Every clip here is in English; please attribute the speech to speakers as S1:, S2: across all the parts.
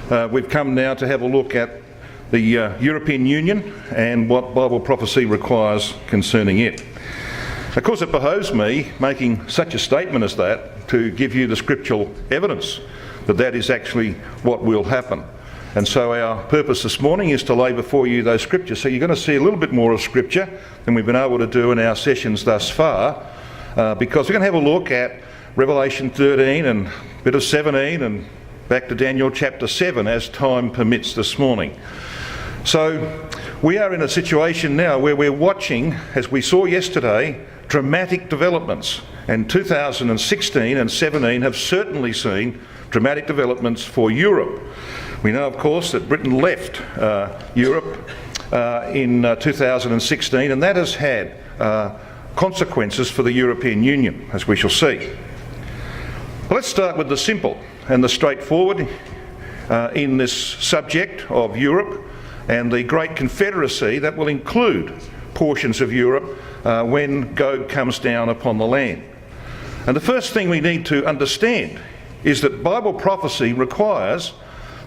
S1: We've come now to have a look at the European Union and what Bible prophecy requires concerning it. Of course, it behoves me, making such a statement as that, to give you the scriptural evidence that that is actually what will happen. And so our purpose this morning is to lay before you those scriptures. So you're going to see a little bit more of scripture than we've been able to do in our sessions thus far, because we're going to have a look at Revelation 13 and a bit of 17 and back to Daniel chapter 7 as time permits this morning. So we are in a situation now where we're watching, as we saw yesterday, dramatic developments. And 2016 and 17 have certainly seen dramatic developments for Europe. We know, of course, that Britain left Europe in 2016, and that has had consequences for the European Union, as we shall see. Let's start with the simple and the straightforward in this subject of Europe and the Great Confederacy that will include portions of Europe when Gog comes down upon the land. And the first thing we need to understand is that Bible prophecy requires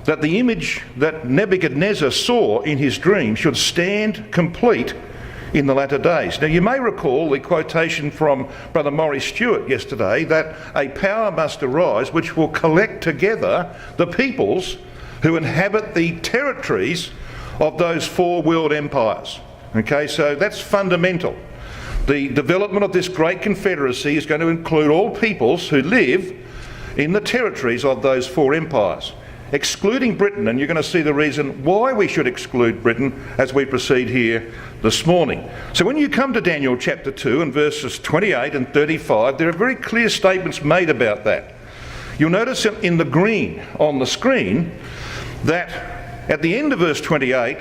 S1: that the image that Nebuchadnezzar saw in his dream should stand complete in the latter days. Now, you may recall the quotation from Brother Maurice Stewart yesterday that a power must arise which will collect together the peoples who inhabit the territories of those four world empires. Okay, so that's fundamental. The development of this great confederacy is going to include all peoples who live in the territories of those four empires, excluding Britain, and you're going to see the reason why we should exclude Britain as we proceed here this morning. So when you come to Daniel chapter 2 and verses 28 and 35, there are very clear statements made about that. You'll notice in the green on the screen that at the end of verse 28,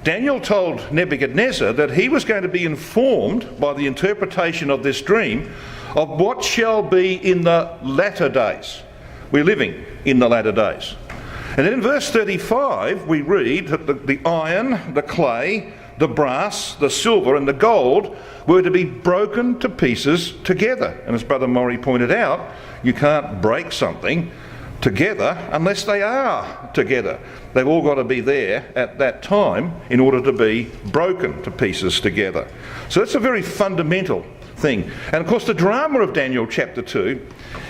S1: Daniel told Nebuchadnezzar that he was going to be informed by the interpretation of this dream of what shall be in the latter days. We're living in the latter days. And then in verse 35 we read that the iron, the clay, the brass, the silver and the gold were to be broken to pieces together. And as Brother Maury pointed out, you can't break something together unless they are together. They've all got to be there at that time in order to be broken to pieces together. So that's a very fundamental thing. And of course the drama of Daniel chapter 2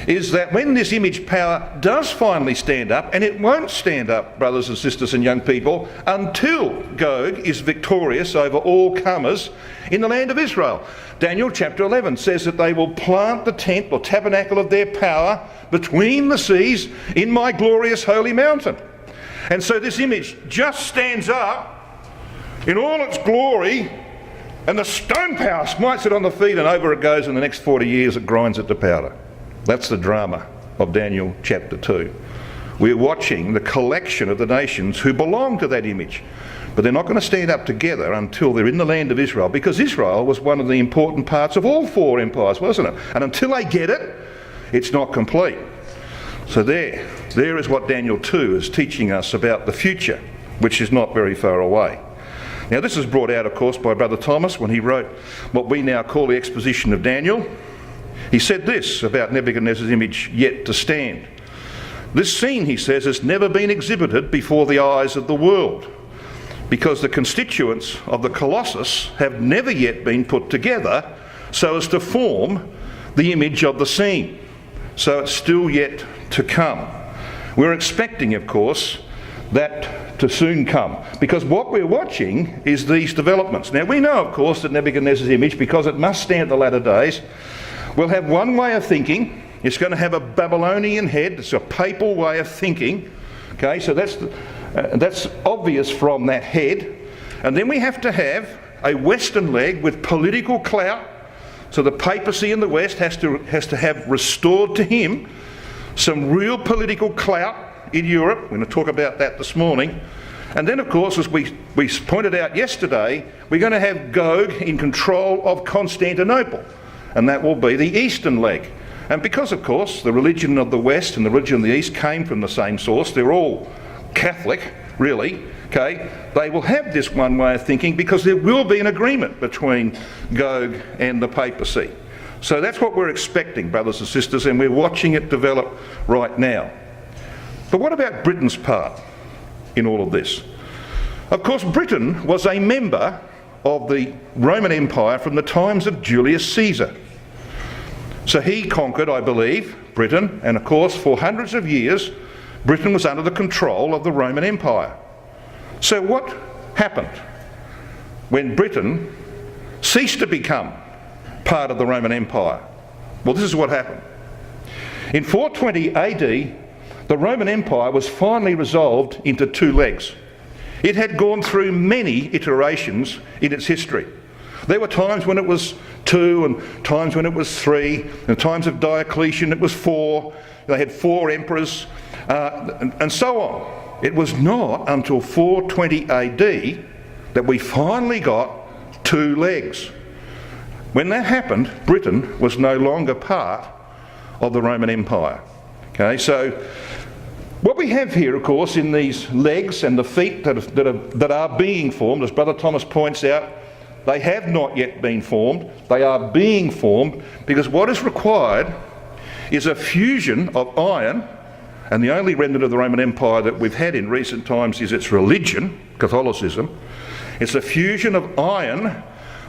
S1: is that when this image power does finally stand up, and it won't stand up, brothers and sisters and young people, until Gog is victorious over all comers in the land of Israel. Daniel chapter 11 says that they will plant the tent or tabernacle of their power between the seas in my glorious holy mountain. And so this image just stands up in all its glory, and the stone power smites it on the feet, and over it goes. In the next 40 years it grinds it to powder. That's the drama of Daniel chapter 2. We're watching the collection of the nations who belong to that image, but they're not going to stand up together until they're in the land of Israel, because Israel was one of the important parts of all four empires, wasn't it? And until they get it, it's not complete. So there is what Daniel 2 is teaching us about the future, which is not very far away. Now this is brought out, of course, by Brother Thomas when he wrote what we now call the exposition of Daniel. He said this about Nebuchadnezzar's image yet to stand. This scene, he says, has never been exhibited before the eyes of the world, because the constituents of the Colossus have never yet been put together so as to form the image of the scene. So it's still yet to come. We're expecting, of course, that to soon come, because what we're watching is these developments. Now we know, of course, that Nebuchadnezzar's image, because it must stand the latter days, will have one way of thinking. It's going to have a Babylonian head. It's a papal way of thinking. Okay, so that's obvious from that head. And then we have to have a Western leg with political clout. So the papacy in the West has to have restored to him some real political clout in Europe. We're going to talk about that this morning. And then, of course, as we pointed out yesterday, we're going to have Gog in control of Constantinople, and that will be the eastern leg. And because, of course, the religion of the West and the religion of the East came from the same source, they're all Catholic, really, okay, they will have this one way of thinking, because there will be an agreement between Gog and the papacy. So that's what we're expecting, brothers and sisters, and we're watching it develop right now. But what about Britain's part? in all of this. Of course, Britain was a member of the Roman Empire from the times of Julius Caesar. So he conquered, I believe, Britain, and of course for hundreds of years Britain was under the control of the Roman Empire. So what happened when Britain ceased to become part of the Roman Empire? Well, this is what happened. In 420 AD, the Roman Empire was finally resolved into two legs. It had gone through many iterations in its history. There were times when it was 2, and times when it was 3, and times of Diocletian it was 4. They had 4 emperors, and so on. It was not until 420 AD that we finally got 2 legs. When that happened, Britain was no longer part of the Roman Empire. Okay, so what we have here, of course, in these legs and the feet that are being formed, as Brother Thomas points out, they have not yet been formed. They are being formed because what is required is a fusion of iron, and the only remnant of the Roman Empire that we've had in recent times is its religion, Catholicism. It's a fusion of iron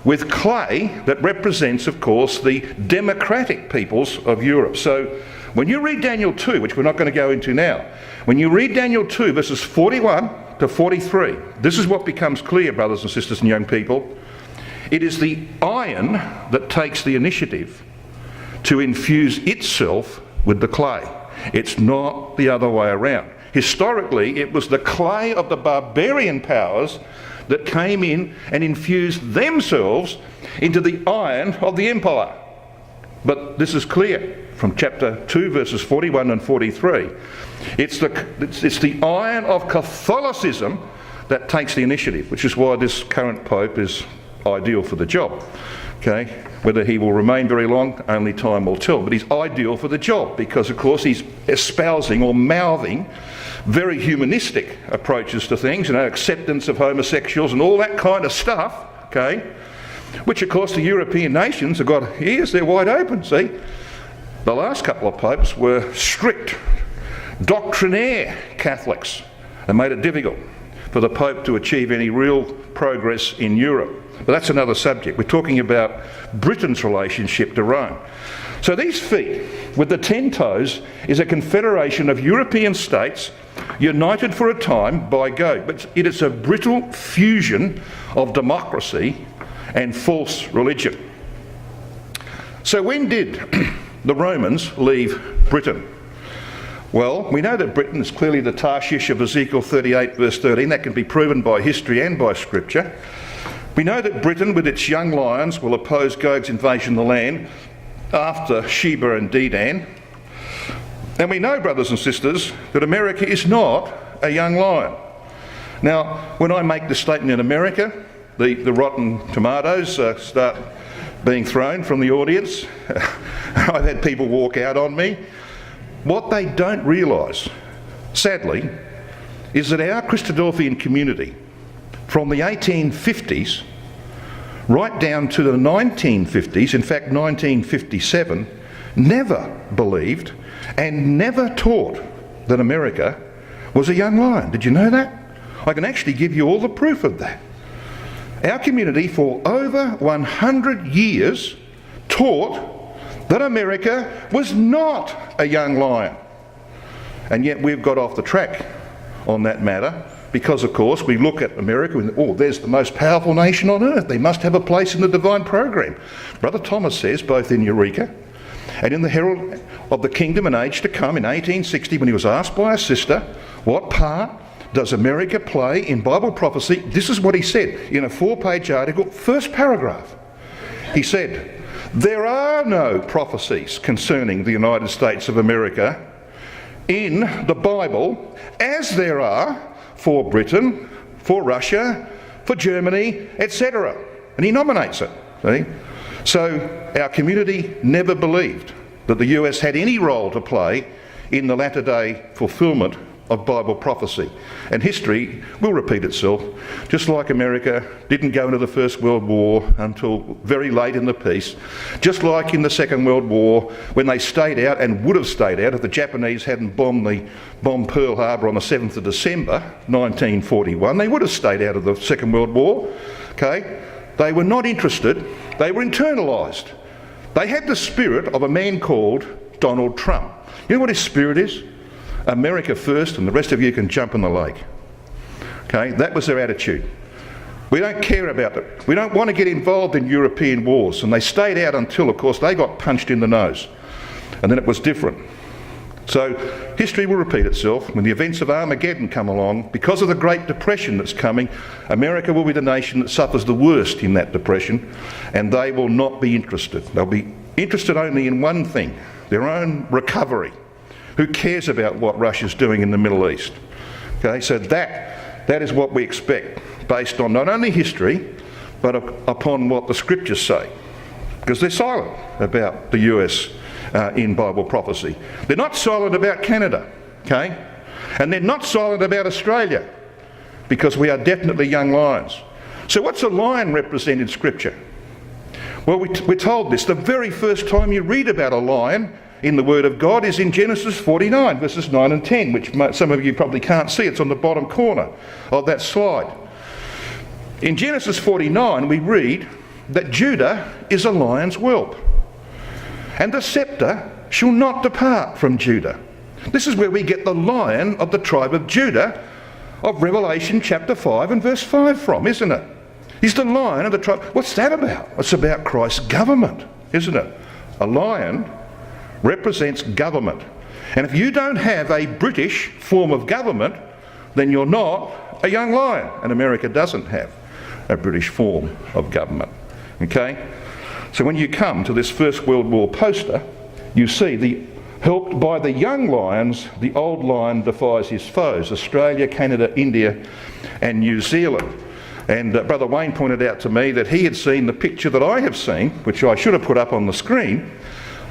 S1: with clay that represents, of course, the democratic peoples of Europe. So when you read Daniel 2, which we're not going to go into now, when you read Daniel 2 verses 41 to 43, this is what becomes clear, brothers and sisters and young people. It is the iron that takes the initiative to infuse itself with the clay. It's not the other way around. Historically, it was the clay of the barbarian powers that came in and infused themselves into the iron of the empire. But this is clear from chapter 2 verses 41 and 43. It's the iron of Catholicism that takes the initiative, which is why this current Pope is ideal for the job. Okay, whether he will remain very long, only time will tell, but he's ideal for the job because, of course, he's espousing or mouthing very humanistic approaches to things, acceptance of homosexuals and all that kind of stuff, okay, which, of course, the European nations have got ears, they're wide open, see. The last couple of popes were strict, doctrinaire Catholics and made it difficult for the Pope to achieve any real progress in Europe. But that's another subject. We're talking about Britain's relationship to Rome. So these feet, with the 10 toes, is a confederation of European states united for a time by God. But it is a brittle fusion of democracy and false religion. So when did the Romans leave Britain? Well, we know that Britain is clearly the Tarshish of Ezekiel 38 verse 13. That can be proven by history and by scripture. We know that Britain, with its young lions, will oppose Gog's invasion of the land after Sheba and Dedan. And we know, brothers and sisters, that America is not a young lion. Now, when I make this statement in America, the rotten tomatoes start being thrown from the audience. I've had people walk out on me. What they don't realise, sadly, is that our Christadelphian community, from the 1850s right down to the 1950s, in fact 1957, never believed and never taught that America was a young lion. Did you know that? I can actually give you all the proof of that. Our community for over 100 years taught that America was not a young lion. And yet we've got off the track on that matter because, of course, we look at America and, oh, there's the most powerful nation on earth. They must have a place in the divine program. Brother Thomas says, both in Eureka and in the Herald of the Kingdom and Age to Come in 1860, when he was asked by a sister, what part does America play in Bible prophecy? This is what he said in a 4-page article, first paragraph. He said, there are no prophecies concerning the United States of America in the Bible as there are for Britain, for Russia, for Germany, etc. And he nominates it. See? So our community never believed that the US had any role to play in the latter-day fulfilment of Bible prophecy. And history will repeat itself, just like America didn't go into the First World War until very late in the piece, just like in the Second World War when they stayed out and would have stayed out if the Japanese hadn't bombed Pearl Harbor on the 7th of December 1941. They would have stayed out of the Second World War. Okay? They were not interested, they were internalised. They had the spirit of a man called Donald Trump. You know what his spirit is? America first and the rest of you can jump in the lake. Okay, that was their attitude. We don't care about it. We don't want to get involved in European wars. And they stayed out until, of course, they got punched in the nose. And then it was different. So history will repeat itself. When the events of Armageddon come along, because of the Great Depression that's coming, America will be the nation that suffers the worst in that depression, and they will not be interested. They'll be interested only in one thing, their own recovery. Who cares about what Russia's doing in the Middle East? Okay, so that is what we expect, based on not only history, but upon what the scriptures say. Because they're silent about the US in Bible prophecy. They're not silent about Canada, okay? And they're not silent about Australia, because we are definitely young lions. So what's a lion represent in Scripture? Well, we're told this. The very first time you read about a lion in the Word of God is in Genesis 49, verses 9 and 10, which some of you probably can't see. It's on the bottom corner of that slide. In Genesis 49, we read that Judah is a lion's whelp, and the sceptre shall not depart from Judah. This is where we get the lion of the tribe of Judah of Revelation chapter 5 and verse 5 from, isn't it? He's the lion of the tribe. What's that about? It's about Christ's government, isn't it? A lion represents government. And if you don't have a British form of government, then you're not a young lion. And America doesn't have a British form of government. Okay? So when you come to this First World War poster, you see helped by the young lions, the old lion defies his foes. Australia, Canada, India and New Zealand. And Brother Wayne pointed out to me that he had seen the picture that I have seen, which I should have put up on the screen,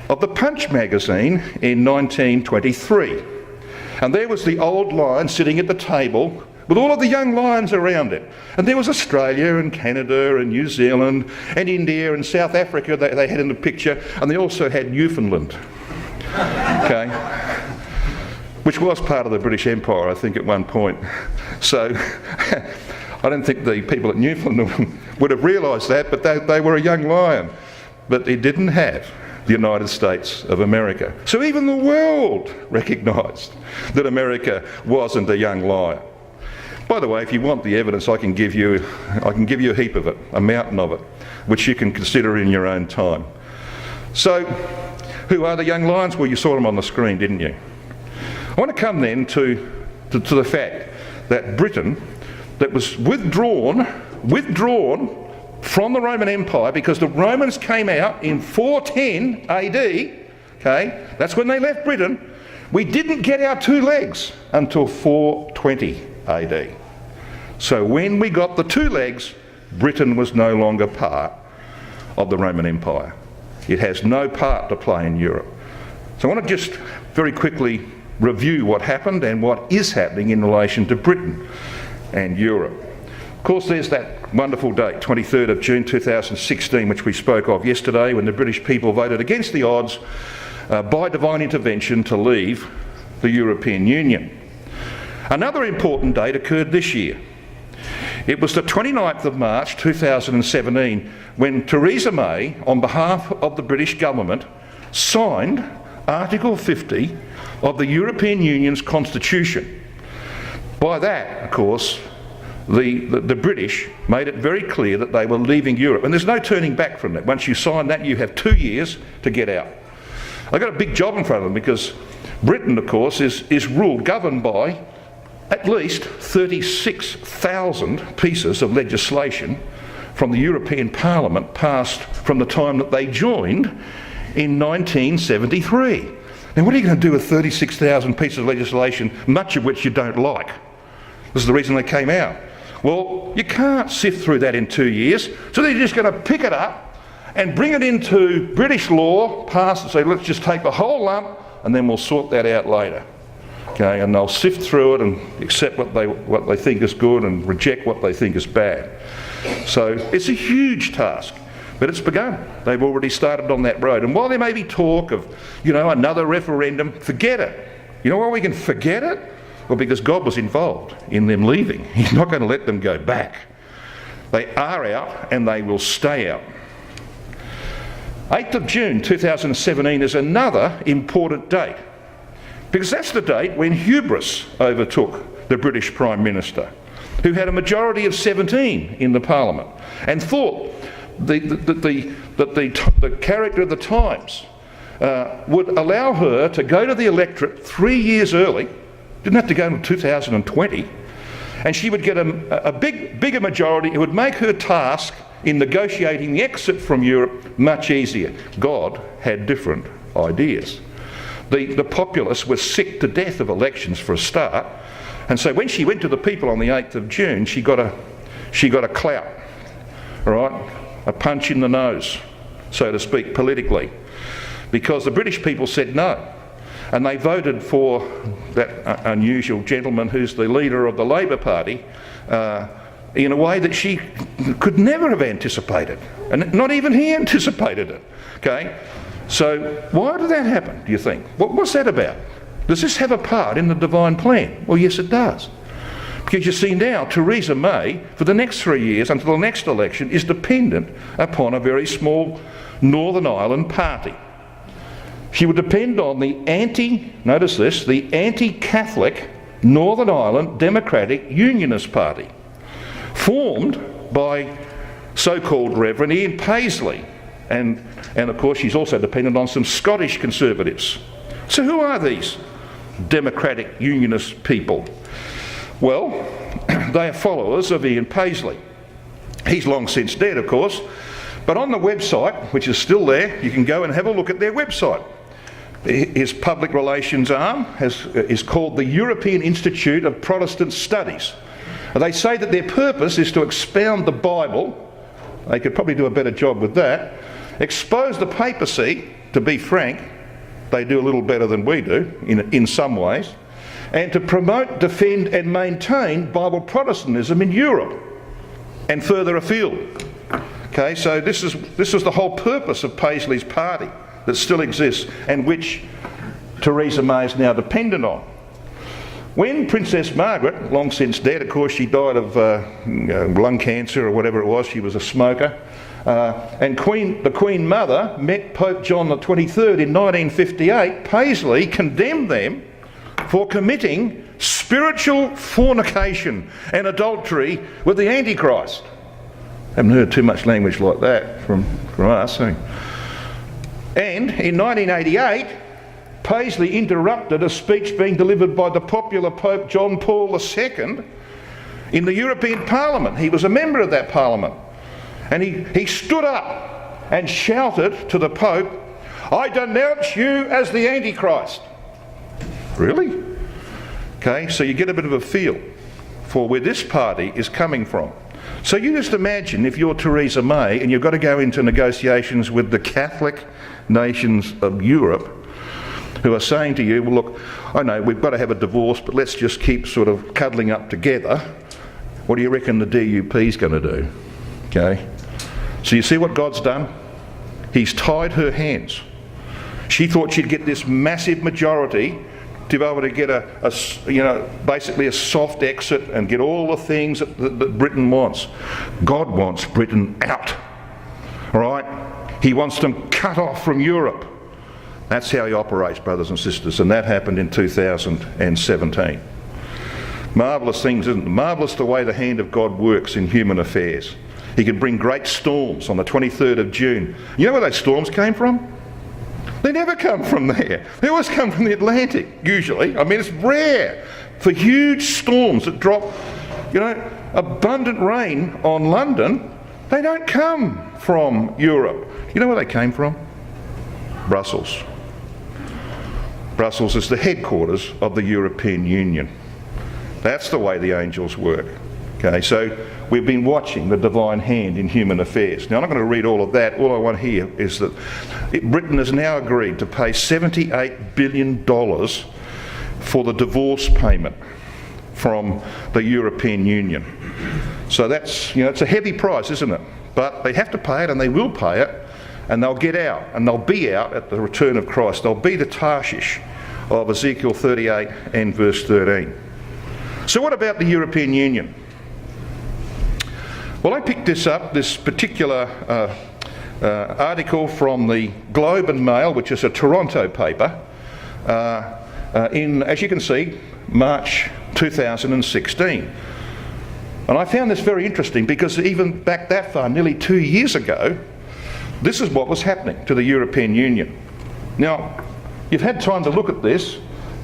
S1: of the Punch magazine in 1923. And there was the old lion sitting at the table with all of the young lions around it. And there was Australia and Canada and New Zealand and India and South Africa they had in the picture, and they also had Newfoundland. Okay? Which was part of the British Empire, I think, at one point. So I don't think the people at Newfoundland would have realised that, but they were a young lion. But it didn't have the United States of America. So even the world recognised that America wasn't a young lion. By the way, if you want the evidence, I can give you a heap of it, a mountain of it, which you can consider in your own time. So, who are the young lions? Well, you saw them on the screen, didn't you? I want to come then to the fact that Britain, that was withdrawn from the Roman Empire, because the Romans came out in 410 AD, okay, that's when they left Britain. We didn't get our two legs until 420 AD. So when we got the two legs, Britain was no longer part of the Roman Empire. It has no part to play in Europe. So I want to just very quickly review what happened and what is happening in relation to Britain and Europe. Of course, there's that wonderful date, 23rd of June 2016, which we spoke of yesterday, when the British people voted against the odds by divine intervention to leave the European Union. Another important date occurred this year. It was the 29th of March 2017 when Theresa May, on behalf of the British government, signed Article 50 of the European Union's Constitution. By that, of course, the British made it very clear that they were leaving Europe, and there's no turning back from that. Once you sign that, you have 2 years to get out. They've got a big job in front of them, because Britain, of course, is governed by at least 36,000 pieces of legislation from the European Parliament passed from the time that they joined in 1973. Now, what are you going to do with 36,000 pieces of legislation, much of which you don't like? This is the reason they came out. Well, you can't sift through that in 2 years, so they're just going to pick it up and bring it into British law, pass and say, let's just take the whole lump and then we'll sort that out later. Okay, and they'll sift through it and accept what they think is good and reject what they think is bad. So it's a huge task, but it's begun. They've already started on that road. And while there may be talk of, another referendum, forget it. You know why we can forget it? Well, because God was involved in them leaving. He's not going to let them go back. They are out and they will stay out. 8th of June 2017 is another important date, because that's the date when hubris overtook the British Prime Minister, who had a majority of 17 in the Parliament, and thought that the character of the times would allow her to go to the electorate 3 years early, didn't have to go until 2020, and she would get a bigger majority. It would make her task in negotiating the exit from Europe much easier. God had different ideas. The populace was sick to death of elections for a start, and so when she went to the people on the 8th of June, she got a clout, all right, a punch in the nose, so to speak, politically, because the British people said no, and they voted for that unusual gentleman who's the leader of the Labor Party in a way that she could never have anticipated, and not even he anticipated it. Okay, so why did that happen, do you think? What's that about? Does this have a part in the divine plan? Well, yes, it does. Because you see now, Theresa May, for the next 3 years, until the next election, is dependent upon a very small Northern Ireland party. She would depend on the anti-Catholic Northern Ireland Democratic Unionist Party, formed by so-called Reverend Ian Paisley. And of course she's also dependent on some Scottish Conservatives. So who are these Democratic Unionist people? Well, they are followers of Ian Paisley. He's long since dead, of course, but on the website, which is still there, you can go and have a look at their website. His public relations arm is called the European Institute of Protestant Studies. They say that their purpose is to expound the Bible. They could probably do a better job with that. Expose the papacy, to be frank, they do a little better than we do in some ways, and to promote, defend and maintain Bible Protestantism in Europe and further afield. Okay, so this is the whole purpose of Paisley's party that still exists and which Theresa May is now dependent on. When Princess Margaret, long since dead, of course she died of lung cancer or whatever it was, she was a smoker, and the Queen Mother met Pope John the 23rd in 1958, Paisley condemned them for committing spiritual fornication and adultery with the Antichrist. Haven't heard too much language like that from us. And in 1988, Paisley interrupted a speech being delivered by the popular Pope John Paul II in the European Parliament. He was a member of that Parliament. And he stood up and shouted to the Pope, "I denounce you as the Antichrist." Really? Okay, so you get a bit of a feel for where this party is coming from. So you just imagine if you're Theresa May and you've got to go into negotiations with the Catholic nations of Europe who are saying to you, well look, I know we've got to have a divorce, but let's just keep sort of cuddling up together. What do you reckon the DUP's going to do? Okay, so you see what God's done? He's tied her hands. She thought she'd get this massive majority to be able to get basically a soft exit and get all the things that Britain wants. God wants Britain out. All right? He wants them cut off from Europe. That's how he operates, brothers and sisters, and that happened in 2017. Marvellous things, isn't it? Marvellous the way the hand of God works in human affairs. He can bring great storms on the 23rd of June. You know where those storms came from? They never come from there. They always come from the Atlantic, usually. I mean, it's rare for huge storms that drop, abundant rain on London. They don't come from Europe. You know where they came from? Brussels. Brussels is the headquarters of the European Union. That's the way the angels work. Okay, so we've been watching the divine hand in human affairs. Now, I'm not going to read all of that. All I want here is that Britain has now agreed to pay $78 billion for the divorce payment from the European Union. So that's, it's a heavy price, isn't it? But they have to pay it, and they will pay it, and they'll get out, and they'll be out at the return of Christ. They'll be the Tarshish of Ezekiel 38 and verse 13. So what about the European Union? Well, I picked this particular article from the Globe and Mail, which is a Toronto paper, in, as you can see, March 2016. And I found this very interesting because even back that far, nearly 2 years ago, this is what was happening to the European Union. Now, you've had time to look at this.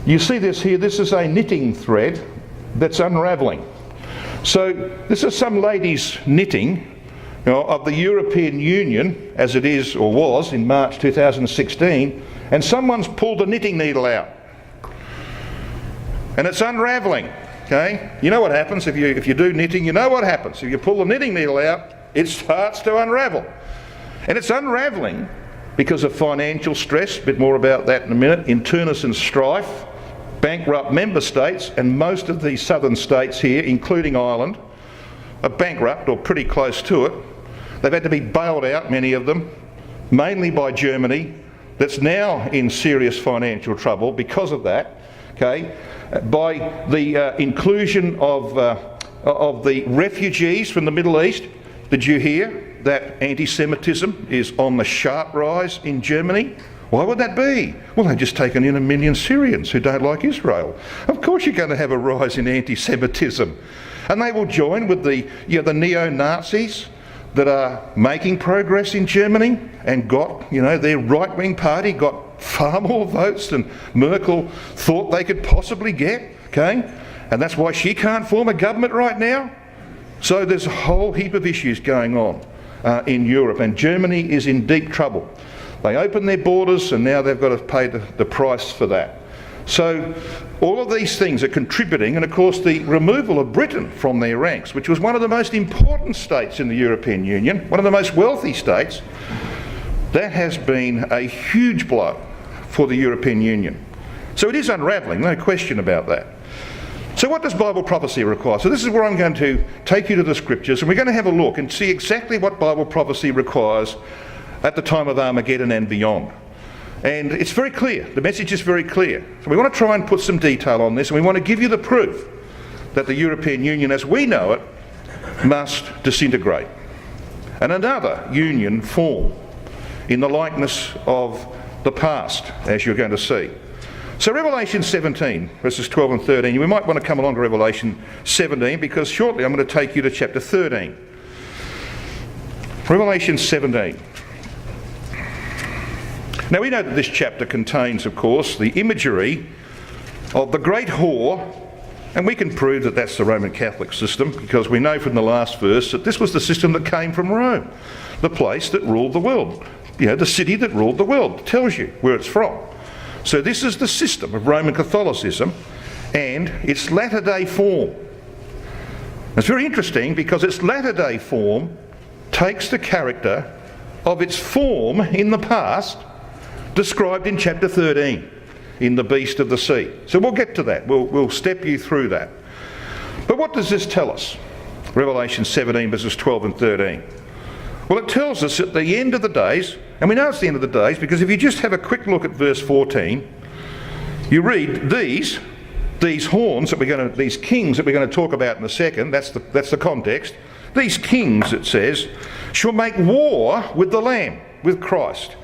S1: You see this here, this is a knitting thread that's unravelling. So this is some lady's knitting of the European Union as it is or was in March 2016, and someone's pulled a knitting needle out. And it's unravelling, okay? You know what happens if you do knitting, you know what happens. If you pull the knitting needle out, it starts to unravel. And it's unravelling because of financial stress, a bit more about that in a minute, internus and strife, bankrupt member states, and most of the southern states here, including Ireland, are bankrupt or pretty close to it. They've had to be bailed out, many of them, mainly by Germany, that's now in serious financial trouble because of that, okay? By the inclusion of the refugees from the Middle East. Did you hear that anti-Semitism is on the sharp rise in Germany? Why would that be? Well, they've just taken in 1 million Syrians who don't like Israel. Of course you're going to have a rise in anti-Semitism. And they will join with the neo-Nazis that are making progress in Germany and got, their right-wing party got far more votes than Merkel thought they could possibly get, okay? And that's why she can't form a government right now. So there's a whole heap of issues going on in Europe, and Germany is in deep trouble. They opened their borders and now they've got to pay the price for that. So all of these things are contributing, and of course the removal of Britain from their ranks, which was one of the most important states in the European Union, one of the most wealthy states, that has been a huge blow for the European Union. So it is unravelling, no question about that. So what does Bible prophecy require? So this is where I'm going to take you to the scriptures, and we're going to have a look and see exactly what Bible prophecy requires at the time of Armageddon and beyond. And it's very clear, the message is very clear. So we want to try and put some detail on this, and we want to give you the proof that the European Union as we know it must disintegrate, and another union form in the likeness of the past, as you're going to see. So Revelation 17, verses 12 and 13, we might want to come along to Revelation 17 because shortly I'm going to take you to chapter 13. Revelation 17. Now we know that this chapter contains, of course, the imagery of the great whore, and we can prove that that's the Roman Catholic system because we know from the last verse that this was the system that came from Rome, the place that ruled the world, the city that ruled the world. It tells you where it's from. So this is the system of Roman Catholicism and its latter-day form. It's very interesting because its latter-day form takes the character of its form in the past described in chapter 13 in the beast of the sea. So we'll get to that. We'll step you through that. But what does this tell us? Revelation 17 verses 12 and 13. Well, it tells us at the end of the days, and we know it's the end of the days because if you just have a quick look at verse 14, you read these horns that these kings that we're going to talk about in a second, that's the context. These kings, it says, shall make war with the Lamb, with Christ.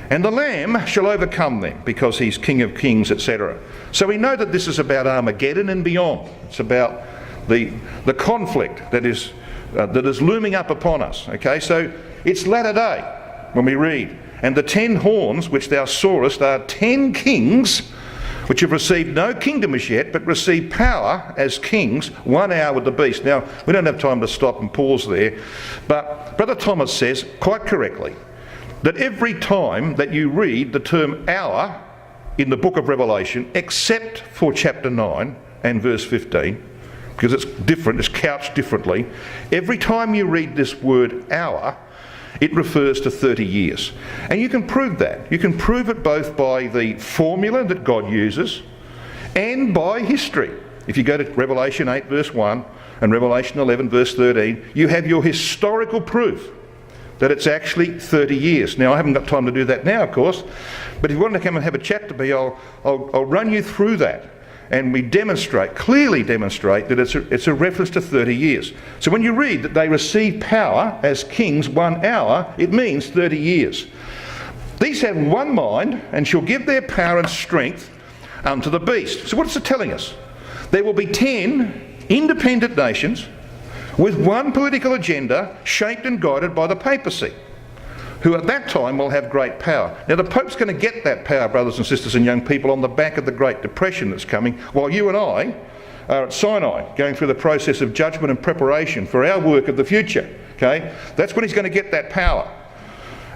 S1: And the Lamb shall overcome them because he's King of Kings, etc. So we know that this is about Armageddon and beyond. It's about the conflict that is looming up upon us. Okay, so it's latter day when we read, and the 10 horns which thou sawest are 10 kings which have received no kingdom as yet, but receive power as kings 1 hour with the beast. Now, we don't have time to stop and pause there, but Brother Thomas says, quite correctly, that every time that you read the term hour in the book of Revelation, except for chapter 9 and verse 15, because it's different, it's couched differently, every time you read this word hour, it refers to 30 years. And you can prove that. You can prove it both by the formula that God uses and by history. If you go to Revelation 8 verse 1 and Revelation 11 verse 13, you have your historical proof that it's actually 30 years. Now, I haven't got time to do that now, of course, but if you want to come and have a chat to me, I'll run you through that. And we clearly demonstrate that it's a reference to 30 years. So when you read that they receive power as kings 1 hour, it means 30 years. These have one mind and shall give their power and strength unto the beast. So what's it telling us? There will be 10 independent nations with one political agenda shaped and guided by the papacy, who at that time will have great power. Now the Pope's going to get that power, brothers and sisters and young people, on the back of the Great Depression that's coming, while you and I are at Sinai, going through the process of judgment and preparation for our work of the future. Okay? That's when he's going to get that power.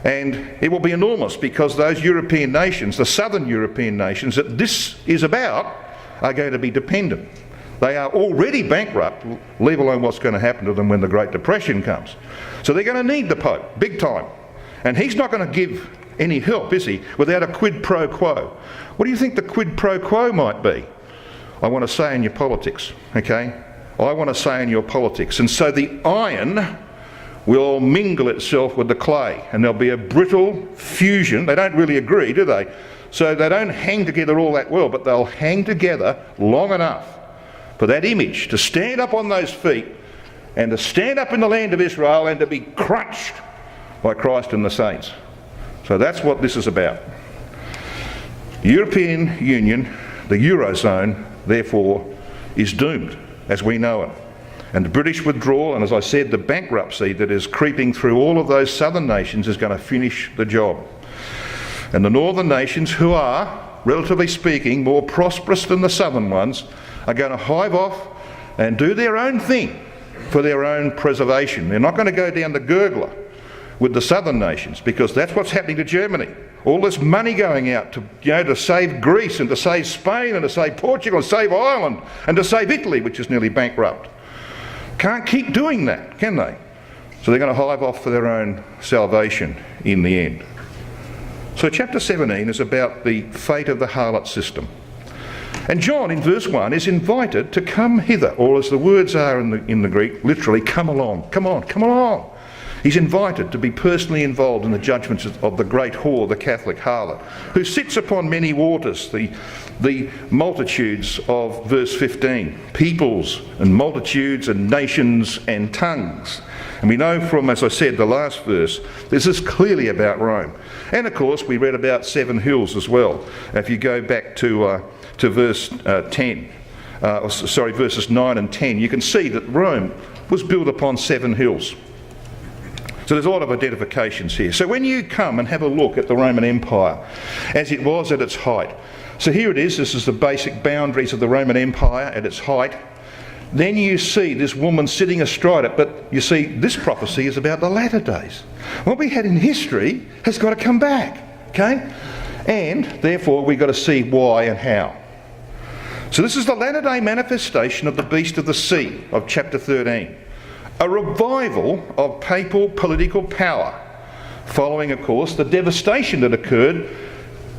S1: And it will be enormous, because those European nations, the southern European nations that this is about, are going to be dependent. They are already bankrupt, leave alone what's going to happen to them when the Great Depression comes. So they're going to need the Pope, big time. And he's not going to give any help, is he, without a quid pro quo. What do you think the quid pro quo might be? I want to say in your politics, okay? I want to say in your politics. And so the iron will mingle itself with the clay, and there'll be a brittle fusion. They don't really agree, do they? So they don't hang together all that well, but they'll hang together long enough for that image to stand up on those feet and to stand up in the land of Israel and to be crushed by Christ and the saints. So that's what this is about. The European Union, the Eurozone, therefore, is doomed as we know it. And the British withdrawal, and as I said, the bankruptcy that is creeping through all of those southern nations is going to finish the job. And the northern nations, who are, relatively speaking, more prosperous than the southern ones, are going to hive off and do their own thing for their own preservation. They're not going to go down the gurgler with the southern nations, because that's what's happening to Germany. All this money going out to save Greece and to save Spain and to save Portugal and save Ireland and to save Italy, which is nearly bankrupt. Can't keep doing that, can they? So they're going to hive off for their own salvation in the end. So chapter 17 is about the fate of the harlot system. And John, in verse 1, is invited to come hither, or as the words are in the Greek, literally, come along, come on, come along. He's invited to be personally involved in the judgments of the great whore, the Catholic harlot, who sits upon many waters, the multitudes of verse 15, peoples and multitudes and nations and tongues. And we know from, as I said, the last verse, this is clearly about Rome. And of course, we read about 7 hills as well. If you go back to verse 10, verses 9 and 10, you can see that Rome was built upon 7 hills. So there's a lot of identifications here. So when you come and have a look at the Roman Empire as it was at its height, so here it is, this is the basic boundaries of the Roman Empire at its height. Then you see this woman sitting astride it, but you see this prophecy is about the latter days. What we had in history has got to come back, okay? And therefore we've got to see why and how. So this is the latter day manifestation of the beast of the sea of chapter 13. A revival of papal political power, following, of course, the devastation that occurred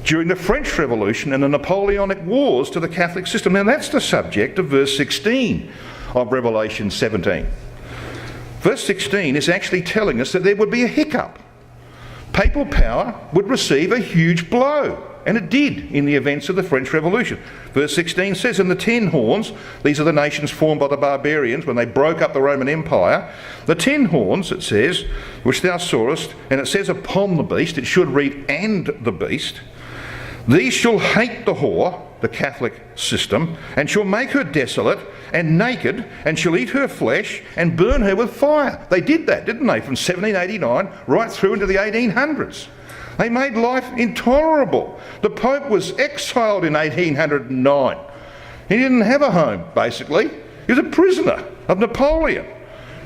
S1: during the French Revolution and the Napoleonic Wars to the Catholic system. Now that's the subject of verse 16 of Revelation 17. Verse 16 is actually telling us that there would be a hiccup. Papal power would receive a huge blow, and it did in the events of the French Revolution. Verse 16 says, "And the 10 horns," these are the nations formed by the barbarians when they broke up the Roman Empire, "the 10 horns," it says, "which thou sawest," and it says upon the beast, it should read "and the beast," "these shall hate the whore," the Catholic system, "and shall make her desolate and naked, and shall eat her flesh and burn her with fire." They did that, didn't they, from 1789 right through into the 1800s. They made life intolerable. The Pope was exiled in 1809. He didn't have a home, basically. He was a prisoner of Napoleon.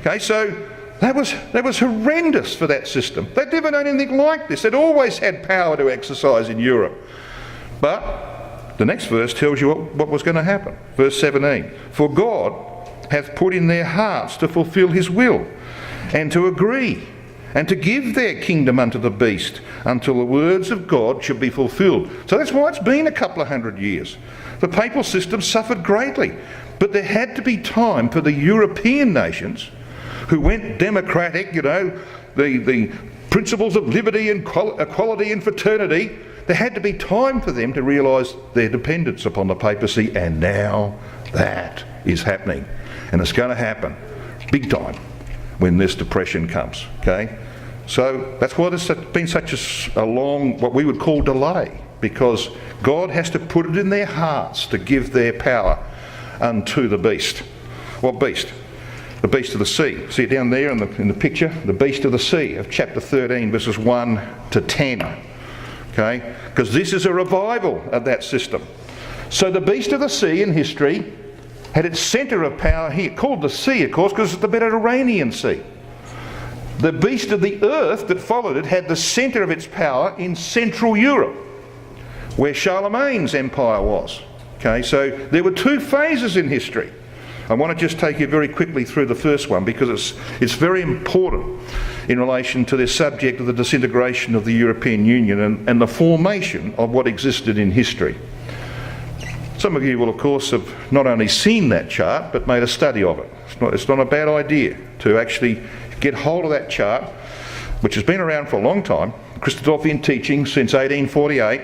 S1: Okay, so that was horrendous for that system. They'd never known anything like this. They'd always had power to exercise in Europe. But the next verse tells you what was going to happen. Verse 17, "For God hath put in their hearts to fulfil his will, and to agree, and to give their kingdom unto the beast, until the words of God should be fulfilled." So that's why it's been a couple of hundred years. the papal system suffered greatly. But there had to be time for the European nations who went democratic, the principles of liberty and equality and fraternity. There had to be time for them to realise their dependence upon the papacy, and now that is happening. And it's going to happen big time when this depression comes, okay? So that's why there's been such a long, what we would call delay, because God has to put it in their hearts to give their power unto the beast. What beast? The beast of the sea. See it down there in the picture? The beast of the sea of chapter 13, verses 1 to 10. Okay? Because this is a revival of that system. So the beast of the sea in history had its centre of power here, called the sea, of course, because it's the Mediterranean Sea. The beast of the earth that followed it had the centre of its power in Central Europe, where Charlemagne's empire was. Okay, so there were two phases in history. I want to just take you very quickly through the first one, because it's very important in relation to this subject of the disintegration of the European Union and the formation of what existed in history. Some of you will, of course, have not only seen that chart, but made a study of it. It's not a bad idea to actually get hold of that chart, which has been around for a long time, Christadelphian teaching since 1848,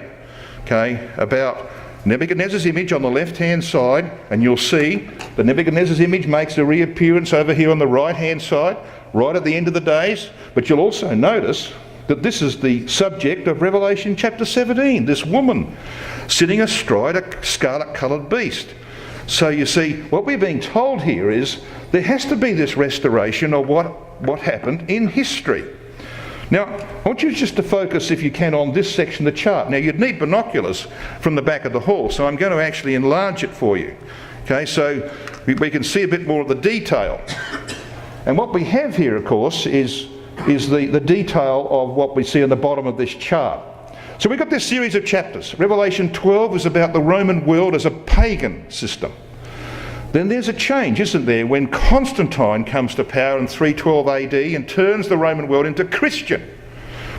S1: okay, about Nebuchadnezzar's image on the left-hand side, and you'll see that Nebuchadnezzar's image makes a reappearance over here on the right-hand side, right at the end of the days. But you'll also notice that this is the subject of Revelation chapter 17, this woman sitting astride a scarlet-coloured beast. So you see, what we're being told here is there has to be this restoration of what happened in history. Now, I want you just to focus, if you can, on this section of the chart. Now, you'd need binoculars from the back of the hall, so I'm going to actually enlarge it for you. Okay, so we can see a bit more of the detail. And what we have here, of course, is the detail of what we see on the bottom of this chart. So we've got this series of chapters. Revelation 12 is about the Roman world as a pagan system. Then there's a change, isn't there, when Constantine comes to power in 312 AD and turns the Roman world into Christian.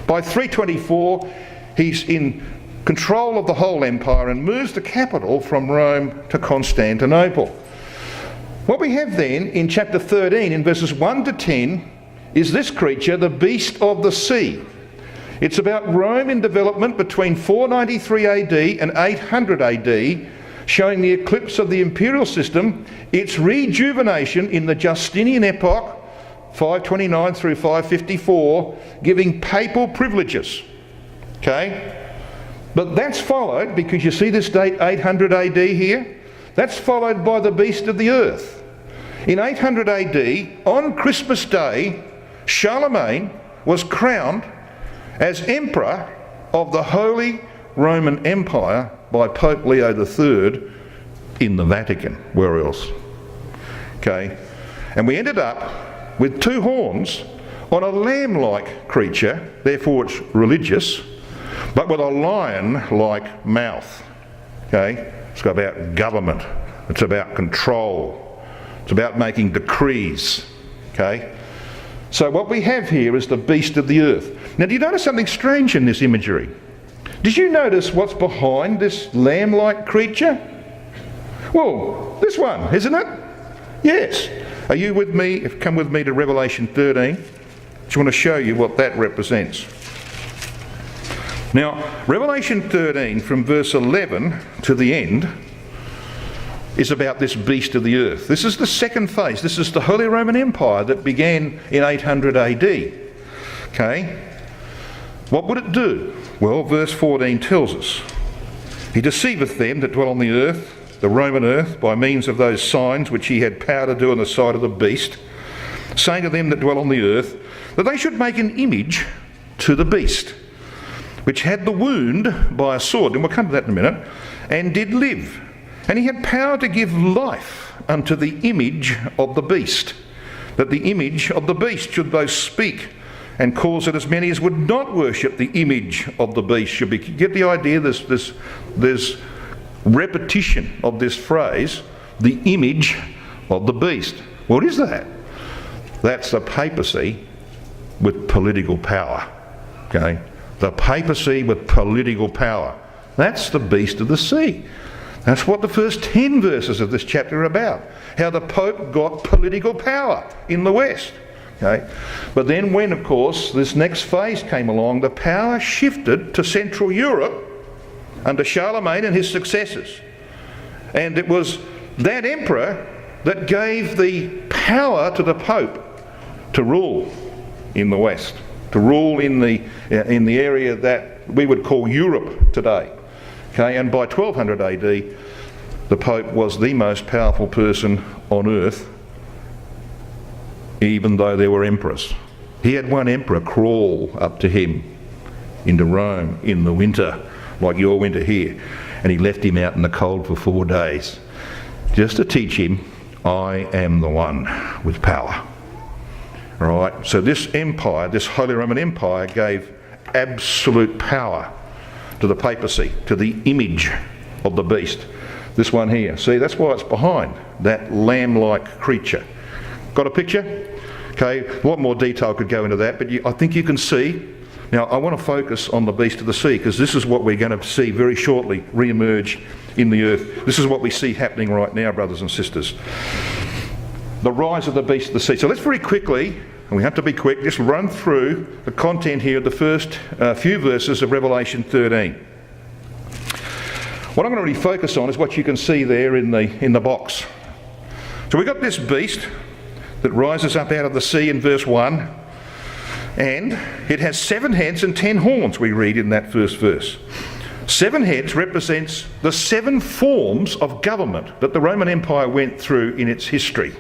S1: By 324, he's in control of the whole empire and moves the capital from Rome to Constantinople. What we have then in chapter 13, in verses 1 to 10, is this creature, the beast of the sea. It's about Rome in development between 493 AD and 800 AD, showing the eclipse of the imperial system, its rejuvenation in the Justinian epoch, 529 through 554, giving papal privileges. Okay? But that's followed, because you see this date 800 AD here, that's followed by the beast of the earth. In 800 AD, on Christmas Day, Charlemagne was crowned as emperor of the Holy Roman Empire by Pope Leo III in the Vatican. Where else? Okay, and we ended up with two horns on a lamb-like creature, therefore it's religious, but with a lion-like mouth. Okay, it's about government, it's about control, it's about making decrees. Okay, so what we have here is the beast of the earth. Now, do you notice something strange in this imagery? Did you notice what's behind this lamb-like creature? Well, this one, isn't it? Yes. Are you with me? Come with me to Revelation 13. Just want to show you what that represents. Now, Revelation 13, from verse 11 to the end, is about this beast of the earth. This is the second phase. This is the Holy Roman Empire that began in 800 AD. Okay? What would it do? Well, verse 14 tells us, "He deceiveth them that dwell on the earth, the Roman earth, by means of those signs which he had power to do on the side of the beast, saying to them that dwell on the earth, that they should make an image to the beast, which had the wound by a sword," and we'll come to that in a minute, "and did live. And he had power to give life unto the image of the beast, that the image of the beast should both speak, and cause that as many as would not worship the image of the beast should be." Get the idea? There's repetition of this phrase, the image of the beast. What is that? That's the papacy with political power. Okay? The papacy with political power. That's the beast of the sea. That's what the first 10 verses of this chapter are about. How the Pope got political power in the West. Okay? But then when, of course, this next phase came along, the power shifted to Central Europe under Charlemagne and his successors. And it was that emperor that gave the power to the Pope to rule in the West, to rule in the area that we would call Europe today. Okay, and by 1200 AD, the Pope was the most powerful person on earth, even though there were emperors. He had one emperor crawl up to him into Rome in the winter, like your winter here, and he left him out in the cold for 4 days, just to teach him, I am the one with power. All right, so this empire, this Holy Roman Empire, gave absolute power to the papacy, to the image of the beast. This one here, see, that's why it's behind that lamb-like creature. Got a picture? Okay, a lot more detail could go into that, but I think you can see. Now, I want to focus on the beast of the sea, because this is what we're going to see very shortly re-emerge in the earth. This is what we see happening right now, brothers and sisters. The rise of the beast of the sea. So let's very quickly, and we have to be quick, just run through the content here of the first few verses of Revelation 13. What I'm going to really focus on is what you can see there in the box. So we've got this beast that rises up out of the sea in verse 1, and it has 7 heads and 10 horns, we read in that first verse. 7 heads represents the 7 forms of government that the Roman Empire went through in its history.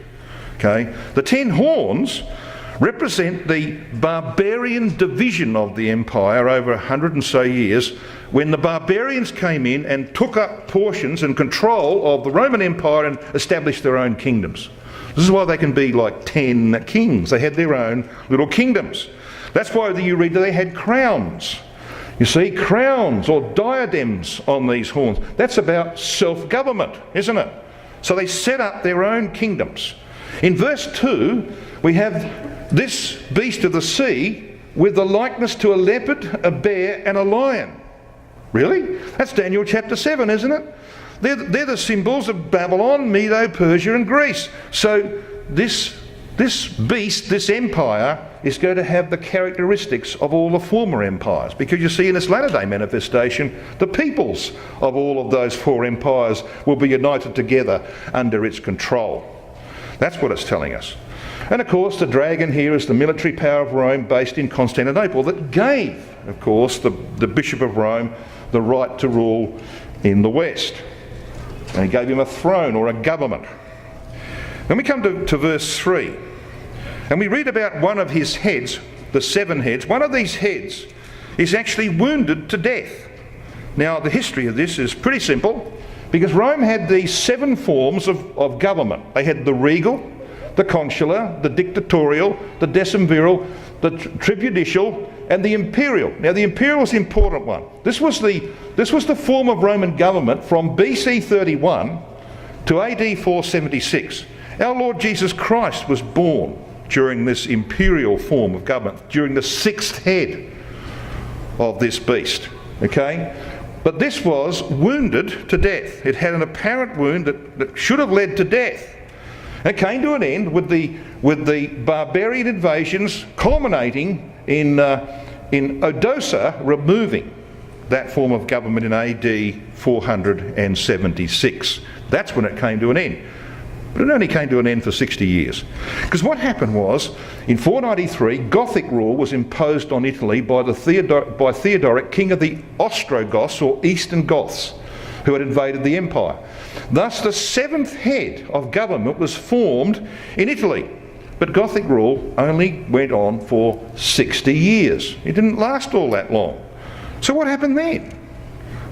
S1: Okay? The 10 horns represent the barbarian division of the empire over 100 and so years, when the barbarians came in and took up portions and control of the Roman Empire and established their own kingdoms. This is why they can be like 10 kings. They had their own little kingdoms. That's why you read that they had crowns. You see, crowns or diadems on these horns. That's about self-government, isn't it? So they set up their own kingdoms. In verse 2, we have this beast of the sea with the likeness to a leopard, a bear and a lion. Really? That's Daniel chapter 7, isn't it? They're the symbols of Babylon, Medo, Persia and Greece. So this beast, this empire, is going to have the characteristics of all the former empires, because you see in its latter day manifestation, the peoples of all of those 4 empires will be united together under its control. That's what it's telling us. And of course the dragon here is the military power of Rome based in Constantinople that gave, of course, the Bishop of Rome the right to rule in the West. And he gave him a throne or a government. Then we come to verse 3. And we read about one of his heads, the 7 heads. One of these heads is actually wounded to death. Now, the history of this is pretty simple, because Rome had these 7 forms of government. They had the regal, the consular, the dictatorial, the decemviral, the tribunicial, and the imperial. Now, the imperial is the important one. This was the form of Roman government from BC 31 to AD 476. Our Lord Jesus Christ was born during this imperial form of government, during the 6th head of this beast. Okay? But this was wounded to death. It had an apparent wound that should have led to death. It came to an end with the barbarian invasions culminating in Odoacer removing that form of government in AD 476. That's when it came to an end. But it only came to an end for 60 years. Because what happened was, in 493, Gothic rule was imposed on Italy by Theodoric, king of the Ostrogoths, or Eastern Goths, who had invaded the empire. Thus, the 7th head of government was formed in Italy. But Gothic rule only went on for 60 years. It didn't last all that long. So what happened then?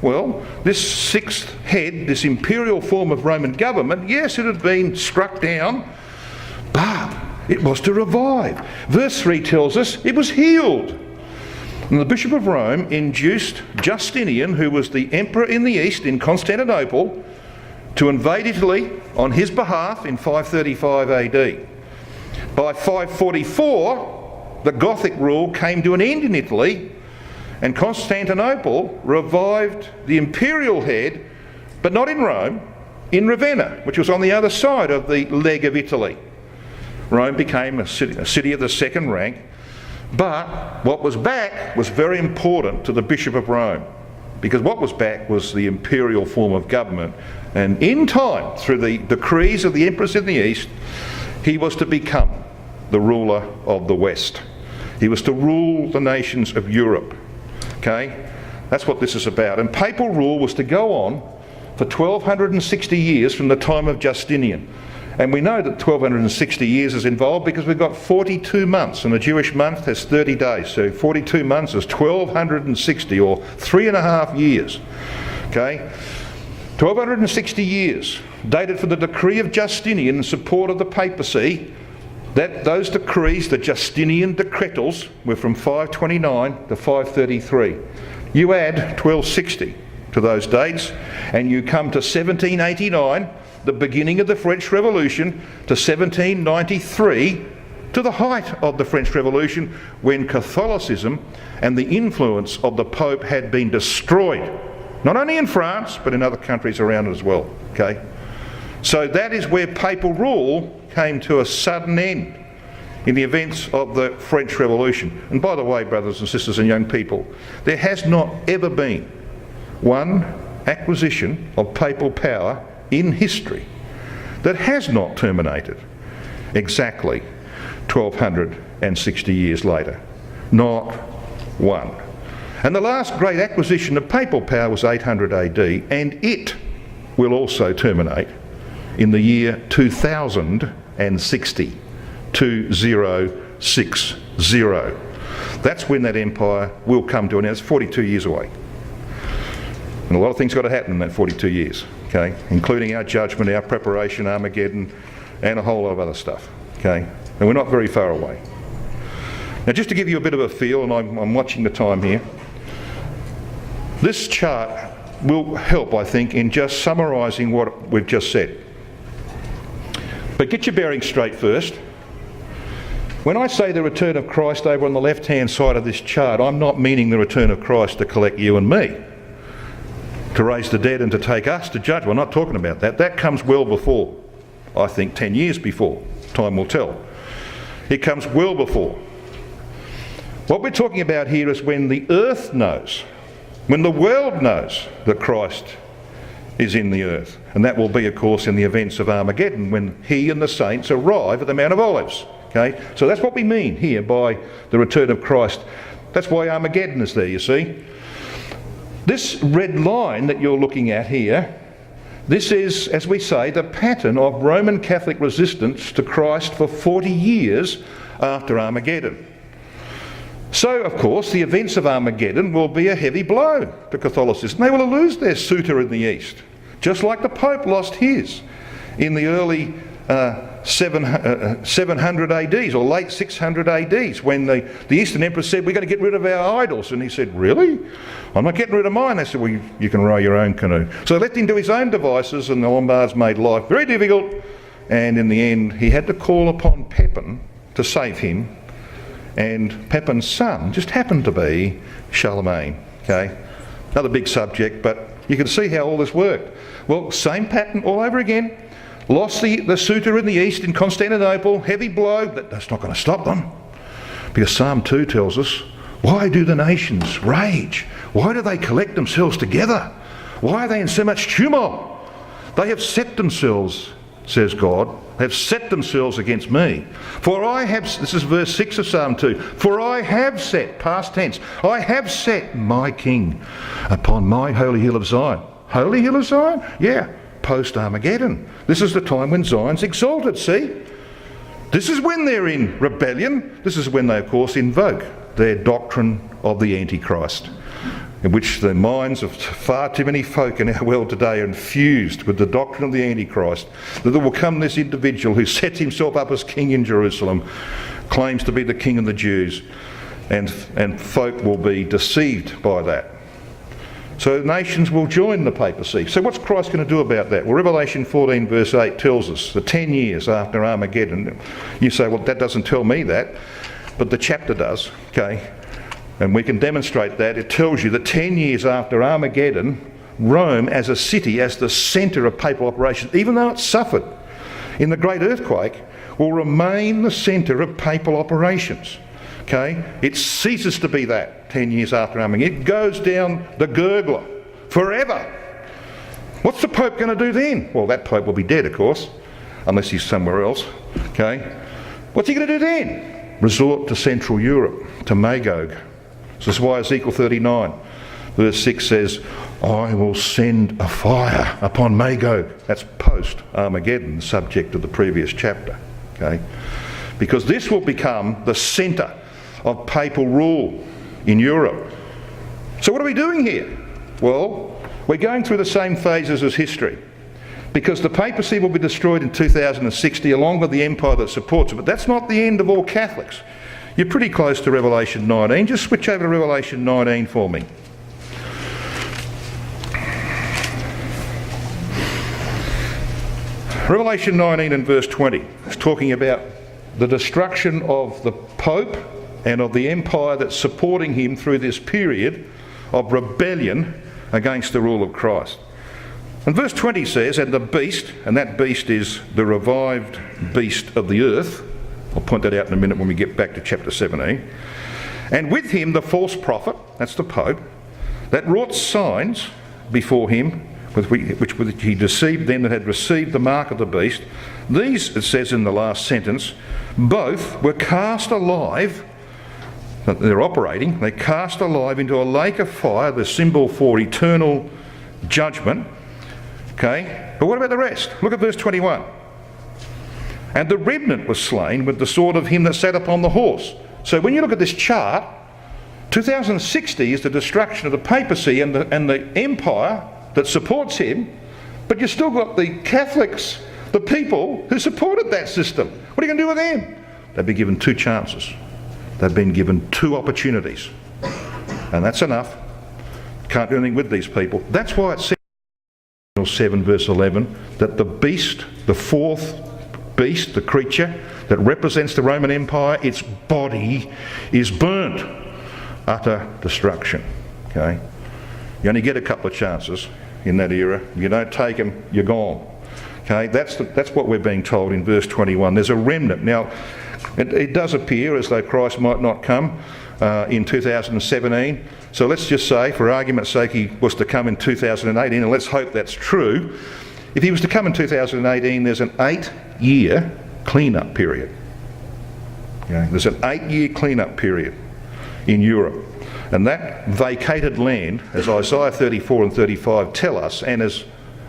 S1: Well, this 6th head, this imperial form of Roman government, yes, it had been struck down, but it was to revive. Verse 3 tells us it was healed. And the Bishop of Rome induced Justinian, who was the emperor in the east in Constantinople, to invade Italy on his behalf in 535 AD. By 544, the Gothic rule came to an end in Italy, and Constantinople revived the imperial head, but not in Rome, in Ravenna, which was on the other side of the leg of Italy. Rome became a city of the second rank, but what was back was very important to the Bishop of Rome, because what was back was the imperial form of government, and in time, through the decrees of the emperors in the east, he was to become the ruler of the West. He was to rule the nations of Europe. Okay? That's what this is about. And papal rule was to go on for 1260 years from the time of Justinian. And we know that 1260 years is involved because we've got 42 months, and a Jewish month has 30 days. So 42 months is 1260, or 3.5 years. Okay? 1260 years, dated from the decree of Justinian in support of the papacy. Those decrees, the Justinian decretals, were from 529 to 533. You add 1260 to those dates, and you come to 1789, the beginning of the French Revolution, to 1793, to the height of the French Revolution, when Catholicism and the influence of the Pope had been destroyed, not only in France, but in other countries around it as well. Okay? So that is where papal rule came to a sudden end, in the events of the French Revolution. And by the way, brothers and sisters and young people, there has not ever been one acquisition of papal power in history that has not terminated exactly 1260 years later. Not one. And the last great acquisition of papal power was 800 AD, and it will also terminate in the year 2060. 2060. That's when that empire will come to an end. It's 42 years away. And a lot of things got to happen in that 42 years, okay? Including our judgment, our preparation, Armageddon, and a whole lot of other stuff, okay? And we're not very far away. Now, just to give you a bit of a feel, and I'm watching the time here, this chart will help, I think, in just summarising what we've just said. But get your bearings straight first. When I say the return of Christ over on the left-hand side of this chart, I'm not meaning the return of Christ to collect you and me, to raise the dead and to take us to judgment. I'm not talking about that. That comes well before. I think 10 years before. Time will tell. It comes well before. What we're talking about here is when the earth knows, when the world knows that Christ is in the earth. And that will be, of course, in the events of Armageddon, when he and the saints arrive at the Mount of Olives. Okay? So that's what we mean here by the return of Christ. That's why Armageddon is there, you see. This red line that you're looking at here, this is, as we say, the pattern of Roman Catholic resistance to Christ for 40 years after Armageddon. So, of course, the events of Armageddon will be a heavy blow to Catholicism. They will lose their suitor in the East, just like the Pope lost his in the early 700 ADs, or late 600 ADs, when the Eastern Emperor said, we're going to get rid of our idols. And he said, really? I'm not getting rid of mine. They said, well, you can row your own canoe. So they left him to his own devices, and the Lombards made life very difficult. And in the end, he had to call upon Pepin to save him. And Pepin's son just happened to be Charlemagne. Okay? Another big subject, but you can see how all this worked. Well, same pattern all over again. Lost the suitor in the East, in Constantinople, heavy blow, but that's not going to stop them. Because Psalm 2 tells us, why do the nations rage? Why do they collect themselves together? Why are they in so much tumult? They have set themselves, says God, have set themselves against me. For I have, this is verse 6 of Psalm 2, for I have set, past tense, I have set my king upon my holy hill of Zion. Holy hill of Zion? Yeah. Post-Armageddon. This is the time when Zion's exalted, see? This is when they're in rebellion. This is when they, of course, invoke their doctrine of the Antichrist, in which the minds of far too many folk in our world today are infused with the doctrine of the Antichrist, that there will come this individual who sets himself up as king in Jerusalem, claims to be the king of the Jews, and folk will be deceived by that. So nations will join the papacy. So what's Christ going to do about that? Well, Revelation 14 verse 8 tells us the 10 years after Armageddon. You say, well, that doesn't tell me that, but the chapter does, okay? And we can demonstrate that. It tells you that 10 years after Armageddon, Rome as a city, as the centre of papal operations, even though it suffered in the great earthquake, will remain the centre of papal operations. Okay? It ceases to be that 10 years after Armageddon. It goes down the gurgler forever. What's the Pope going to do then? Well, that Pope will be dead, of course, unless he's somewhere else. Okay? What's he going to do then? Resort to Central Europe, to Magog. So this is why Ezekiel 39, verse 6 says, I will send a fire upon Magog. That's post-Armageddon, the subject of the previous chapter. Okay? Because this will become the centre of papal rule in Europe. So what are we doing here? Well, we're going through the same phases as history, because the papacy will be destroyed in 2060 along with the empire that supports it. But that's not the end of all Catholics. You're pretty close to Revelation 19. Just switch over to Revelation 19 for me. Revelation 19 and verse 20 is talking about the destruction of the Pope and of the empire that's supporting him through this period of rebellion against the rule of Christ. And verse 20 says, and the beast, and that beast is the revived beast of the earth. I'll point that out in a minute when we get back to chapter 17. And with him the false prophet, that's the Pope, that wrought signs before him, with which he deceived them that had received the mark of the beast. These, it says in the last sentence, both were cast alive. They're operating. They cast alive into a lake of fire, the symbol for eternal judgment. Okay? But what about the rest? Look at verse 21. And the remnant was slain with the sword of him that sat upon the horse. So when you look at this chart, 2060 is the destruction of the papacy and the empire that supports him, but you've still got the Catholics, the people who supported that system. What are you going to do with them? They've been given 2 chances. They've been given 2 opportunities. And that's enough. Can't do anything with these people. That's why it says in 7 verse 11 that the beast, the 4th beast, the creature that represents the Roman Empire, its body is burnt. Utter destruction. Okay? You only get a couple of chances in that era. If you don't take them, you're gone. Okay? That's what we're being told in verse 21. There's a remnant. Now, it does appear as though Christ might not come in 2017. So let's just say, for argument's sake, he was to come in 2018, and let's hope that's true. If he was to come in 2018, there's an 8-year clean-up period. Okay? There's an 8-year clean-up period in Europe. And that vacated land, as Isaiah 34 and 35 tell us, and as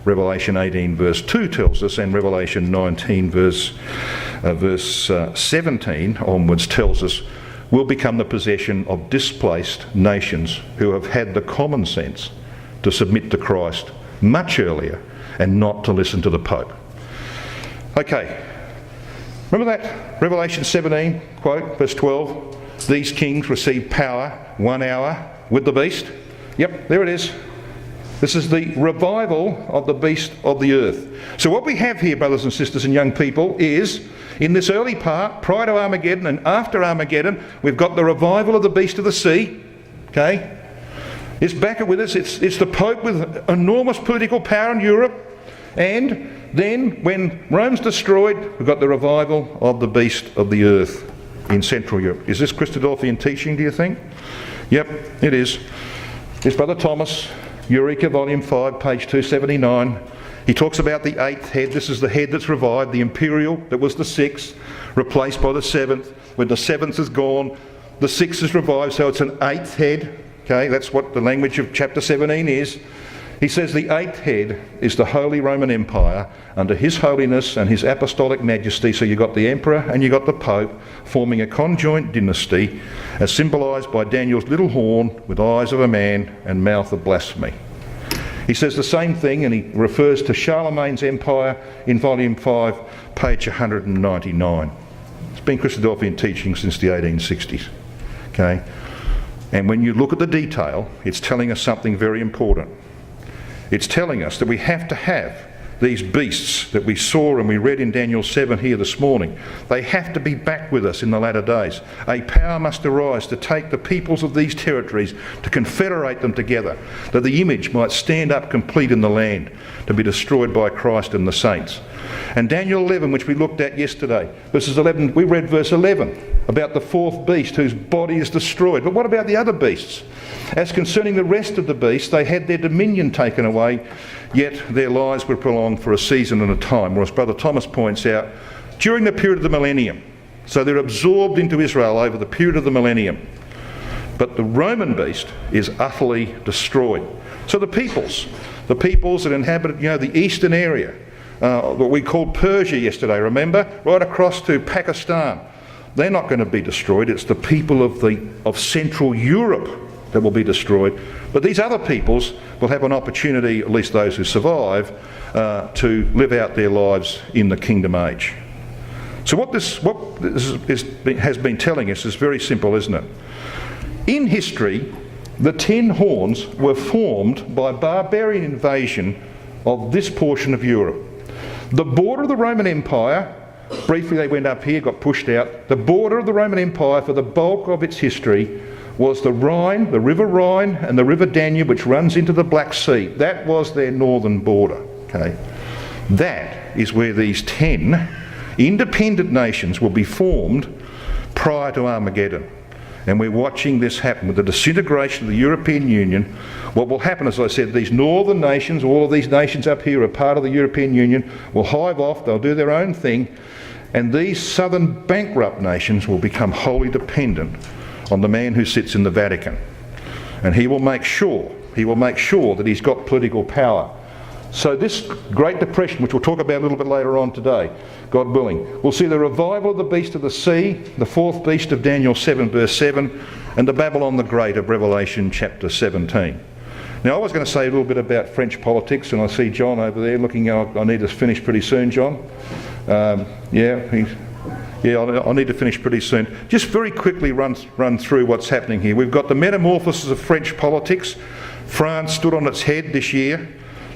S1: Revelation 18 verse 2 tells us, and Revelation 19 verse 17 onwards tells us, will become the possession of displaced nations who have had the common sense to submit to Christ much earlier and not to listen to the Pope. Okay, remember that Revelation 17 quote, verse 12? These kings receive power 1 hour with the beast. Yep, there it is. This is the revival of the beast of the earth. So what we have here, brothers and sisters and young people, is in this early part, prior to Armageddon and after Armageddon, we've got the revival of the beast of the sea. Okay? It's back with us. It's the Pope with enormous political power in Europe. And then when Rome's destroyed, we've got the revival of the beast of the earth in Central Europe. Is this Christadelphian teaching, do you think? Yep, it is. It's Brother Thomas, Eureka, Volume 5, page 279. He talks about the 8th head. This is the head that's revived, the imperial that was the 6th, replaced by the 7th. When the 7th is gone, the 6th is revived, so it's an 8th head. Okay, that's what the language of chapter 17 is. He says the 8th head is the Holy Roman Empire under His Holiness and His Apostolic Majesty. So you've got the Emperor and you've got the Pope forming a conjoint dynasty as symbolised by Daniel's little horn with eyes of a man and mouth of blasphemy. He says the same thing, and he refers to Charlemagne's empire in volume 5, page 199. It's been Christadelphian teaching since the 1860s. Okay? And when you look at the detail, it's telling us something very important. It's telling us that we have to have these beasts that we saw and we read in Daniel 7 here this morning, they have to be back with us in the latter days. A power must arise to take the peoples of these territories, to confederate them together, that the image might stand up complete in the land, to be destroyed by Christ and the saints. And Daniel 11, which we looked at yesterday, verses 11, we read verse 11 about the fourth beast whose body is destroyed. But what about the other beasts? As concerning the rest of the beasts, they had their dominion taken away, yet their lives were prolonged for a season and a time. Or as Brother Thomas points out, during the period of the millennium. So they're absorbed into Israel over the period of the millennium. But the Roman beast is utterly destroyed. So the peoples that inhabited, the eastern area, what we called Persia yesterday, remember? Right across to Pakistan. They're not going to be destroyed. It's the people of Central Europe that will be destroyed. But these other peoples will have an opportunity, at least those who survive, to live out their lives in the kingdom age. So what this has been telling us is very simple, isn't it? In history, the 10 horns were formed by barbarian invasion of this portion of Europe. The border of the Roman Empire, briefly they went up here, got pushed out. The border of the Roman Empire for the bulk of its history was the Rhine, the River Rhine and the River Danube, which runs into the Black Sea. That was their northern border. Okay, that is where these 10 independent nations will be formed prior to Armageddon. And we're watching this happen with the disintegration of the European Union. What will happen, as I said, these northern nations, all of these nations up here are part of the European Union, will hive off, they'll do their own thing, and these southern bankrupt nations will become wholly dependent on the man who sits in the Vatican. And he will make sure that he's got political power. So this Great Depression, which we'll talk about a little bit later on today, God willing, we'll see the revival of the beast of the sea, the fourth beast of Daniel 7 verse 7, and the Babylon the Great of Revelation chapter 17. Now I was going to say a little bit about French politics, and I see John over there looking. I need to finish pretty soon, John. I need to finish pretty soon. Just very quickly run through what's happening here. We've got the metamorphosis of French politics. France stood on its head this year.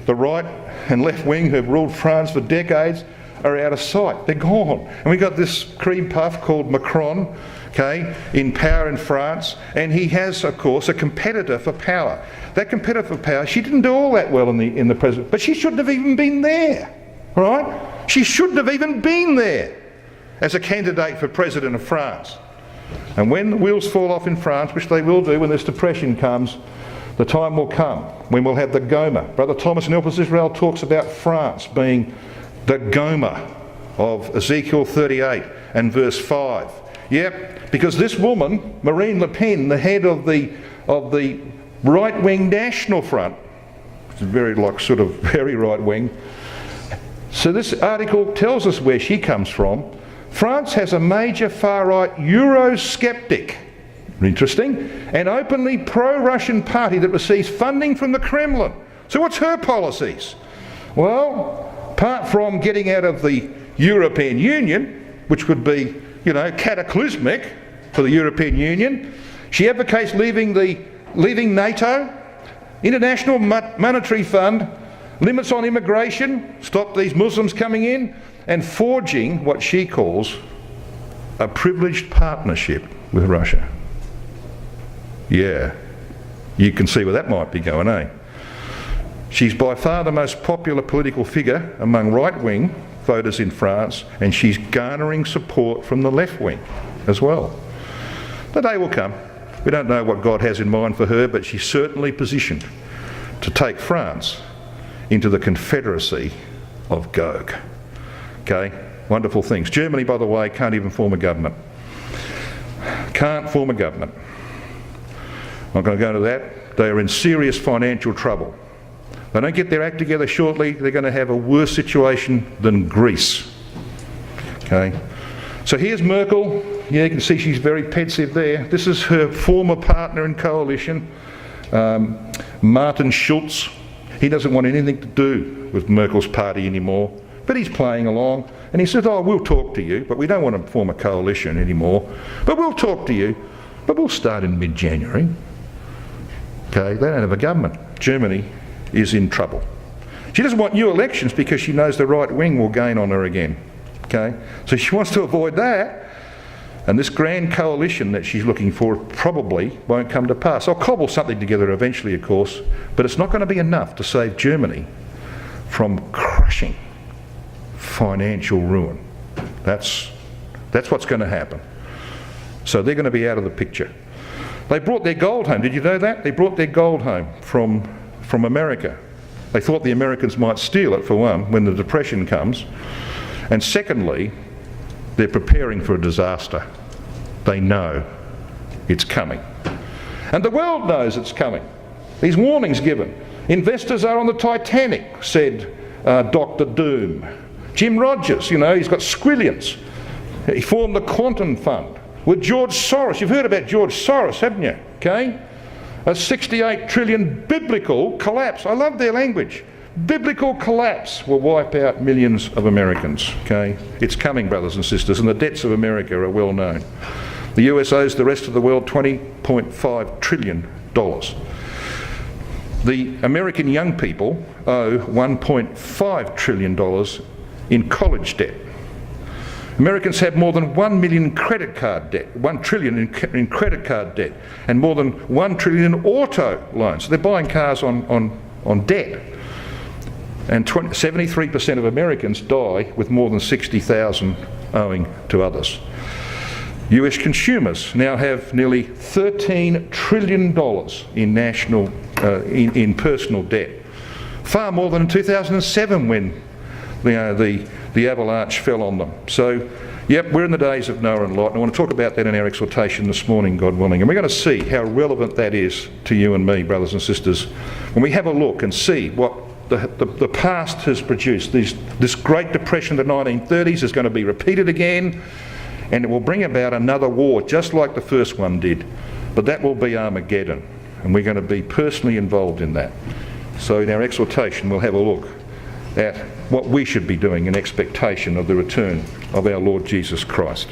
S1: The right and left wing who have ruled France for decades are out of sight. They're gone. And we've got this cream puff called Macron, okay, in power in France, and he has, of course, a competitor for power. That competitor for power, she didn't do all that well in the president, but she shouldn't have even been there, right? She shouldn't have even been there as a candidate for president of France. And when the wheels fall off in France, which they will do when this depression comes, the time will come when we'll have the Goma. Brother Thomas in Helpless Israel talks about France being the Goma of Ezekiel 38 and verse 5. Yep, because this woman, Marine Le Pen, the head of the right-wing National Front, it's very right-wing. So this article tells us where she comes from. France has a major far-right Eurosceptic, interesting, and openly pro-Russian party that receives funding from the Kremlin. So what's her policies? Well, apart from getting out of the European Union, which would be, cataclysmic for the European Union, she advocates leaving NATO, International Monetary Fund, limits on immigration, stop these Muslims coming in, and forging what she calls a privileged partnership with Russia. Yeah, you can see where that might be going, eh? She's by far the most popular political figure among right-wing voters in France, and she's garnering support from the left wing as well. The day will come. We don't know what God has in mind for her, but she's certainly positioned to take France into the confederacy of Gog. Okay, wonderful things. Germany, by the way, can't even form a government. Can't form a government. I'm not going to go into that. They are in serious financial trouble. If they don't get their act together shortly, they're going to have a worse situation than Greece. Okay, so here's Merkel. Yeah, you can see she's very pensive there. This is her former partner in coalition, Martin Schulz. He doesn't want anything to do with Merkel's party anymore, but he's playing along. And he says, we'll talk to you, but we don't want to form a coalition anymore. But we'll talk to you, but we'll start in mid-January. Okay, they don't have a government. Germany is in trouble. She doesn't want new elections because she knows the right wing will gain on her again. Okay? So she wants to avoid that. And this grand coalition that she's looking for probably won't come to pass. I'll cobble something together eventually, of course, but it's not going to be enough to save Germany from crushing financial ruin. That's what's going to happen. So they're going to be out of the picture. They brought their gold home. Did you know that? They brought their gold home from America. They thought the Americans might steal it, for one, when the Depression comes. And secondly, they're preparing for a disaster. They know it's coming. And the world knows it's coming. These warnings given. Investors are on the Titanic, said Dr. Doom. Jim Rogers, you know, he's got squillions. He formed the Quantum Fund with George Soros. You've heard about George Soros, haven't you? Okay? A 68 trillion biblical collapse. I love their language. Biblical collapse will wipe out millions of Americans. Okay? It's coming, brothers and sisters, and the debts of America are well known. The US owes the rest of the world $20.5 trillion. The American young people owe $1.5 trillion in college debt. Americans have more than 1 million credit card debt, 1 trillion in credit card debt, and more than 1 trillion in auto loans. So they're buying cars on debt. And 73% of Americans die with more than 60,000 owing to others. US consumers now have nearly $13 trillion in national, in personal debt. Far more than in 2007 when the avalanche fell on them. So, yep, we're in the days of Noah and Lot, and I want to talk about that in our exhortation this morning, God willing. And we're going to see how relevant that is to you and me, brothers and sisters, when we have a look and see what the past has produced. This Great Depression of the 1930s is going to be repeated again, and it will bring about another war, just like the first one did. But that will be Armageddon, and we're going to be personally involved in that. So in our exhortation, we'll have a look at what we should be doing in expectation of the return of our Lord Jesus Christ.